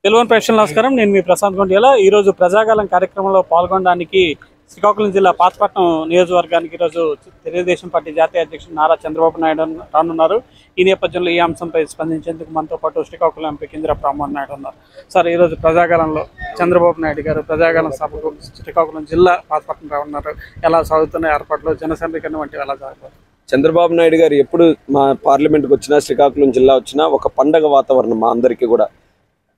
తెలుగు ప్రేక్షకులకు నమస్కారం. నేను మీ ప్రశాంత్ గుండియాల. ఈరోజు ప్రజాగాలం కార్యక్రమంలో పాల్గొనడానికి శ్రీకాకుళం జిల్లా పాతపట్నం నియోజకవర్గానికి ఈరోజు తెలుగుదేశం పార్టీ జాతీయ అధ్యక్షుడు నారా చంద్రబాబు నాయుడు రానున్నారు. ఈ నేపథ్యంలో ఈ అంశంపై స్పందించేందుకు మనతో పాటు శ్రీకాకుళం ఎంపీ కింజరాపు రామ్మోహన్ నాయుడు ఉన్నారు. సార్, ఈరోజు ప్రజాగాలంలో చంద్రబాబు నాయుడు గారు ప్రజాగాలం సభకు శ్రీకాకుళం జిల్లా పాతపట్నం రానున్నారు. ఎలా సాగుతున్న ఏర్పాట్లు, జన సమీకరణ వంటివి ఎలా జరుగుతాయి? చంద్రబాబు నాయుడు గారు ఎప్పుడు మా పార్లమెంట్కి వచ్చినా, శ్రీకాకుళం జిల్లా వచ్చినా ఒక పండగ వాతావరణం మా అందరికీ కూడా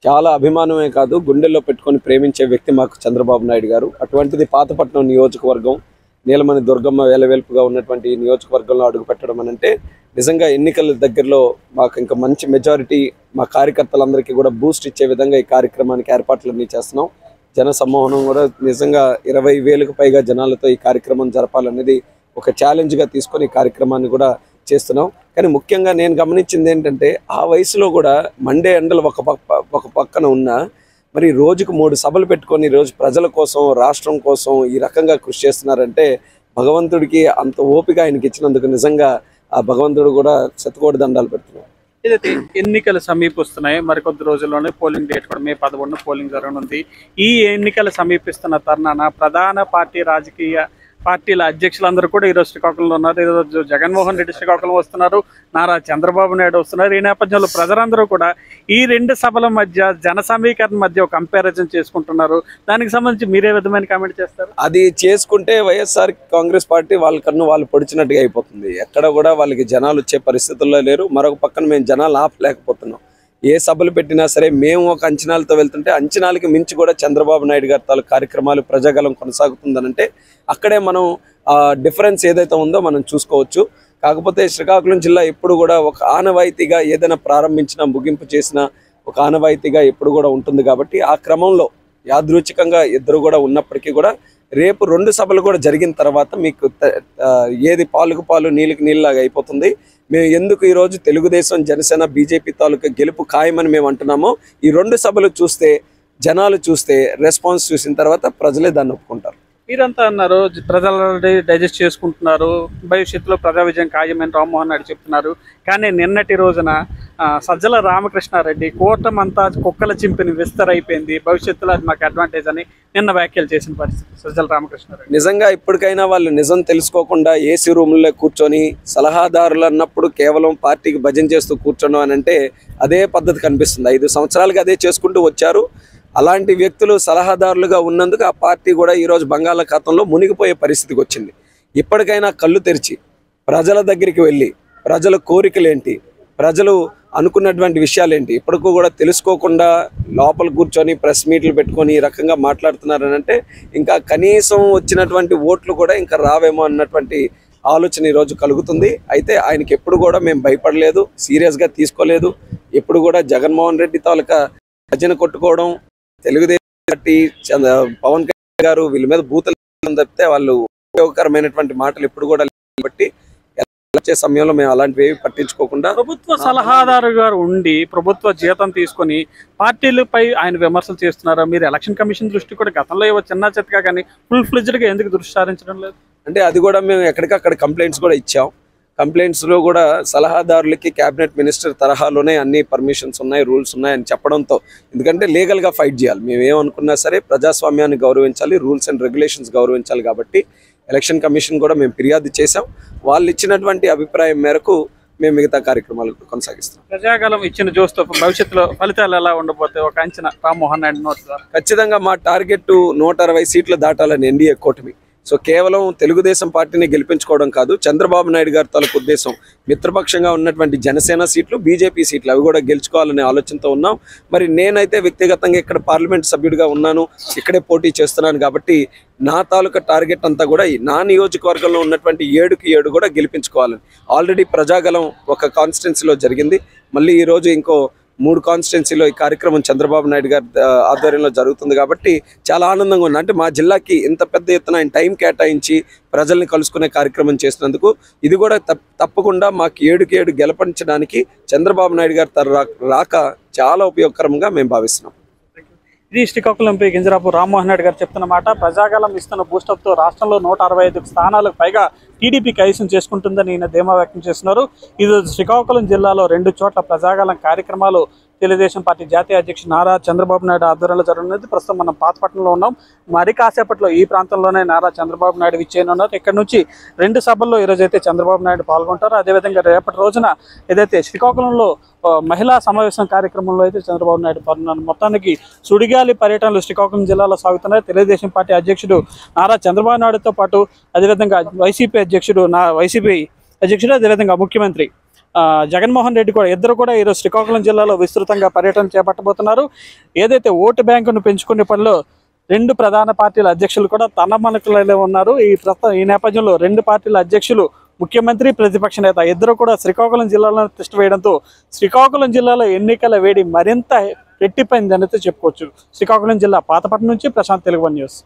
చాలా అభిమానమే కాదు, గుండెల్లో పెట్టుకొని ప్రేమించే వ్యక్తి మాకు చంద్రబాబు నాయుడు గారు. అటువంటిది పాతపట్నం నియోజకవర్గం, నీలమణి దుర్గమ్మ వేలవేల్పుగా ఉన్నటువంటి ఈ నియోజకవర్గంలో అడుగు పెట్టడం అంటే నిజంగా ఎన్నికల దగ్గరలో మాకు ఇంకా మంచి మెజారిటీ మా కార్యకర్తలందరికీ కూడా బూస్ట్ ఇచ్చే విధంగా ఈ కార్యక్రమానికి ఏర్పాట్లన్నీ చేస్తున్నాం. జన సమ్మోహనం కూడా నిజంగా 20,000కు పైగా జనాలతో ఈ కార్యక్రమం జరపాలనేది ఒక ఛాలెంజ్గా తీసుకొని ఈ కార్యక్రమాన్ని కూడా చేస్తున్నాం. కానీ ముఖ్యంగా నేను గమనించింది ఏంటంటే, ఆ వయసులో కూడా మండే ఎండలు ఒక పక్కన ఉన్నా మరి రోజుకు 3 సభలు పెట్టుకొని రోజు ప్రజల కోసం, రాష్ట్రం కోసం ఈ రకంగా కృషి చేస్తున్నారంటే భగవంతుడికి అంత ఓపిక ఆయనకి ఇచ్చినందుకు నిజంగా ఆ భగవంతుడు కూడా శతకోటి దండాలు పెడుతున్నాడు. ఏదైతే ఎన్నికలు సమీపిస్తున్నాయి, మరికొద్ది రోజుల్లోనే పోలింగ్ డేట్ కూడా May 11 పోలింగ్ జరగనుంది. ఈ ఎన్నికలు సమీపిస్తున్న తరుణాన ప్రధాన రాజకీయ పార్టీల అధ్యక్షులందరూ కూడా ఈరోజు శ్రీకాకుళంలో ఉన్నారు. ఈరోజు జగన్మోహన్ రెడ్డి శ్రీకాకుళం వస్తున్నారు, నారా చంద్రబాబు నాయుడు వస్తున్నారు. ఈ నేపథ్యంలో ప్రజలందరూ కూడా ఈ 2 సభల మధ్య జన సమీకరణ మధ్య ఒక కంపారిజన్ చేసుకుంటున్నారు. దానికి సంబంధించి మీరే విధమైన కామెంట్ చేస్తారు? అది చేసుకుంటే వైఎస్ఆర్ కాంగ్రెస్ పార్టీ వాళ్ళకన్నా వాళ్ళు పొడిచినట్టుగా అయిపోతుంది. ఎక్కడ కూడా వాళ్ళకి జనాలు వచ్చే పరిస్థితుల్లో లేరు. మరొక పక్కన మేము జనాలు ఆపలేకపోతున్నాం. ఏ సభలు పెట్టినా సరే మేము ఒక అంచనాలతో వెళ్తుంటే అంచనాలకి మించి కూడా చంద్రబాబు నాయుడు గారి తాలూకు కార్యక్రమాలు ప్రజాగలం కొనసాగుతుందనంటే అక్కడే మనం డిఫరెన్స్ ఏదైతే ఉందో మనం చూసుకోవచ్చు. కాకపోతే శ్రీకాకుళం జిల్లా ఎప్పుడు కూడా ఒక ఆనవాయితీగా ఏదైనా ప్రారంభించినా, ముగింపు చేసినా ఒక ఆనవాయితీగా ఎప్పుడు కూడా ఉంటుంది. కాబట్టి ఆ క్రమంలో యాదృచ్ఛికంగా ఇద్దరు కూడా ఉన్నప్పటికీ కూడా రేపు 2 సభలు కూడా జరిగిన తర్వాత మీకు ఏది పాలుకు పాలు నీళ్ళకి నీళ్ళలాగా అయిపోతుంది. మేము ఎందుకు ఈరోజు తెలుగుదేశం, జనసేన, బీజేపీ తాలూకా గెలుపు ఖాయమని మేము అంటున్నామో, ఈ 2 సభలు చూస్తే, జనాలు చూస్తే, రెస్పాన్స్ చూసిన తర్వాత ప్రజలే దాన్ని ఒప్పుకుంటారు. మీరంతా అన్నారు ప్రజలు డైజెస్ట్ చేసుకుంటున్నారు, భవిష్యత్తులో ప్రజా విజయం ఖాయమని రామ్మోహన్ నాయుడు చెప్తున్నారు. కానీ నిన్నటి రోజున సజ్జల రామకృష్ణారెడ్డి కూటమంతా కుక్కల చింపిని విస్తరైపోయింది, భవిష్యత్తులో అది మాకు అడ్వాంటేజ్ అని నిన్న వ్యాఖ్యలు చేసిన పరిస్థితి సజ్జల రామకృష్ణారెడ్డి. నిజంగా ఇప్పటికైనా వాళ్ళు నిజం తెలుసుకోకుండా ఏసీ రూముల్లో కూర్చొని సలహాదారులు అన్నప్పుడు కేవలం పార్టీకి భజన చేస్తూ కూర్చోడం అని అంటే అదే పద్ధతి కనిపిస్తుంది. 5 సంవత్సరాలుగా అదే చేసుకుంటూ వచ్చారు. అలాంటి వ్యక్తులు సలహాదారులుగా ఉన్నందుకు ఆ పార్టీ కూడా ఈరోజు బంగాళాఖాతంలో మునిగిపోయే పరిస్థితికి వచ్చింది. ఇప్పటికైనా కళ్ళు తెరిచి ప్రజల దగ్గరికి వెళ్ళి ప్రజల కోరికలేంటి, ప్రజలు అనుకున్నటువంటి విషయాలేంటి ఇప్పటికూ కూడా తెలుసుకోకుండా లోపల కూర్చొని ప్రెస్ మీట్లు పెట్టుకొని ఈ రకంగా మాట్లాడుతున్నారని అంటే ఇంకా కనీసం వచ్చినటువంటి ఓట్లు కూడా ఇంకా రావేమో అన్నటువంటి ఆలోచన ఈరోజు కలుగుతుంది. అయితే ఆయనకి ఎప్పుడు కూడా మేము భయపడలేదు, సీరియస్గా తీసుకోలేదు. ఎప్పుడు కూడా జగన్మోహన్ రెడ్డి తాలూకా భజన కొట్టుకోవడం, తెలుగుదేశం పార్టీ, పవన్ కళ్యాణ్ గారు వీళ్ళ మీద బూతులు తప్పితే వాళ్ళు ఉపయోగకరమైనటువంటి మాటలు ఎప్పుడు కూడా బట్టి వచ్చే సమయంలో మేము అలాంటివి పట్టించుకోకుండా ప్రభుత్వ సలహాదారు గారు ఉండి ప్రభుత్వ జీతం తీసుకొని పార్టీలపై ఆయన విమర్శలు చేస్తున్నారు. మీరు ఎలక్షన్ కమిషన్ దృష్టి కూడా గతంలో ఏవో చిన్న చెత్తగా కానీ ఫుల్ ఫ్లెడ్జ్డ్గా ఎందుకు దృష్టి సారించడం లేదు? అంటే అది కూడా మేము ఎక్కడికక్కడ కంప్లైంట్స్ కూడా ఇచ్చాం. కంప్లైంట్స్లో కూడా సలహాదారులకి క్యాబినెట్ మినిస్టర్ తరహాలోనే అన్ని పర్మిషన్స్ ఉన్నాయి, రూల్స్ ఉన్నాయని చెప్పడంతో, ఎందుకంటే లీగల్గా ఫైట్ చేయాలి. మేము ఏమనుకున్నా సరే ప్రజాస్వామ్యాన్ని గౌరవించాలి, రూల్స్ అండ్ రెగ్యులేషన్స్ గౌరవించాలి. కాబట్టి ఎలక్షన్ కమిషన్ కూడా మేము ఫిర్యాదు చేసాం. వాళ్ళు ఇచ్చినటువంటి అభిప్రాయం మేరకు మేము మిగతా కార్యక్రమాలు కొనసాగిస్తాం. ప్రజాగాలం ఇచ్చిన జోస్తో భవిష్యత్తులో ఫలితాలు ఎలా ఉండబోతే ఒక అంచనా రామ్మోహన్ నాయుడు నోట్? ఖచ్చితంగా మా టార్గెట్ 160 సీట్లు దాటాలని ఎన్డీఏ కూటమి. సో కేవలం తెలుగుదేశం పార్టీని గెలిపించుకోవడం కాదు, చంద్రబాబు నాయుడు గారి తాలూకు ఉద్దేశం మిత్రపక్షంగా ఉన్నటువంటి జనసేన సీట్లు, బీజేపీ సీట్లు అవి కూడా గెలుచుకోవాలనే ఆలోచనతో ఉన్నాం. మరి నేనైతే వ్యక్తిగతంగా ఇక్కడ పార్లమెంట్ సభ్యుడిగా ఉన్నాను, ఇక్కడే పోటీ చేస్తున్నాను. కాబట్టి నా తాలూకా టార్గెట్ అంతా కూడా నా నియోజకవర్గంలో ఉన్నటువంటి 7కి 7 కూడా గెలిపించుకోవాలని. ఆల్రెడీ ప్రజాగలం ఒక కాన్స్టిట్యున్సీలో జరిగింది. మళ్ళీ ఈరోజు ఇంకో 3 కాన్స్టిట్యున్సీలో ఈ కార్యక్రమం చంద్రబాబు నాయుడు గారి ఆధ్వర్యంలో జరుగుతుంది. కాబట్టి చాలా ఆనందంగా ఉంది. అంటే మా జిల్లాకి ఇంత పెద్ద ఎత్తున ఆయన టైం కేటాయించి ప్రజల్ని కలుసుకునే కార్యక్రమం చేసినందుకు ఇది కూడా తప్పకుండా మాకు 7కి 7 గెలపించడానికి చంద్రబాబు నాయుడు గారి రాక చాలా ఉపయోగకరంగా మేము భావిస్తున్నాం. ఇది శ్రీకాకుళం ఎంపీ కింజరాపు రామ్మోహన్ నాయుడు గారు చెప్తున్న మాట. ప్రజాగాలం ఇస్తున్న బూస్టప్తో రాష్ట్రంలో 165 స్థానాలకు పైగా టీడీపీ కైవసం చేసుకుంటుందని ఈయన ధీమా వ్యక్తం చేస్తున్నారు. ఇది శ్రీకాకుళం జిల్లాలో 2 చోట్ల ప్రజాగాలం కార్యక్రమాలు తెలుగుదేశం పార్టీ జాతీయ అధ్యక్షుడు నారా చంద్రబాబు నాయుడు ఆధ్వర్యంలో జరగనున్నది. ప్రస్తుతం మనం పాతపట్నంలో ఉన్నాం. మరి కాసేపట్లో ఈ ప్రాంతంలోనే నారా చంద్రబాబు నాయుడు విచ్చేయనున్నారు. ఇక్కడ నుంచి 2 సభల్లో ఈరోజు అయితే చంద్రబాబు నాయుడు పాల్గొంటారు. అదేవిధంగా రేపటి రోజున ఏదైతే శ్రీకాకుళంలో మహిళా సమావేశం కార్యక్రమంలో అయితే చంద్రబాబు నాయుడు పాల్గొన్నారు. మొత్తానికి సుడిగాలి పర్యటనలు శ్రీకాకుళం జిల్లాలో సాగుతున్నాయి. తెలుగుదేశం పార్టీ అధ్యక్షుడు నారా చంద్రబాబు నాయుడుతో పాటు అదేవిధంగా వైసీపీ అధ్యక్షుడు అదేవిధంగా ముఖ్యమంత్రి జగన్మోహన్ రెడ్డి కూడా ఇద్దరు కూడా ఈరోజు శ్రీకాకుళం జిల్లాలో విస్తృతంగా పర్యటన చేపట్టబోతున్నారు. ఏదైతే ఓటు బ్యాంకును పెంచుకునే పనిలో 2 ప్రధాన పార్టీల అధ్యక్షులు కూడా తలమణకులలో ఉన్నారు. ఈ నేపథ్యంలో 2 పార్టీల అధ్యక్షులు, ముఖ్యమంత్రి, ప్రతిపక్ష నేత ఇద్దరు కూడా శ్రీకాకుళం జిల్లాలో తిష్ట వేయడంతో శ్రీకాకుళం జిల్లాలో ఎన్నికల వేడి మరింత రెట్టిపోయింది అనేది చెప్పుకోవచ్చు. శ్రీకాకుళం జిల్లా పాతపట్నం నుంచి ప్రశాంత్, తెలుగు వన్ న్యూస్.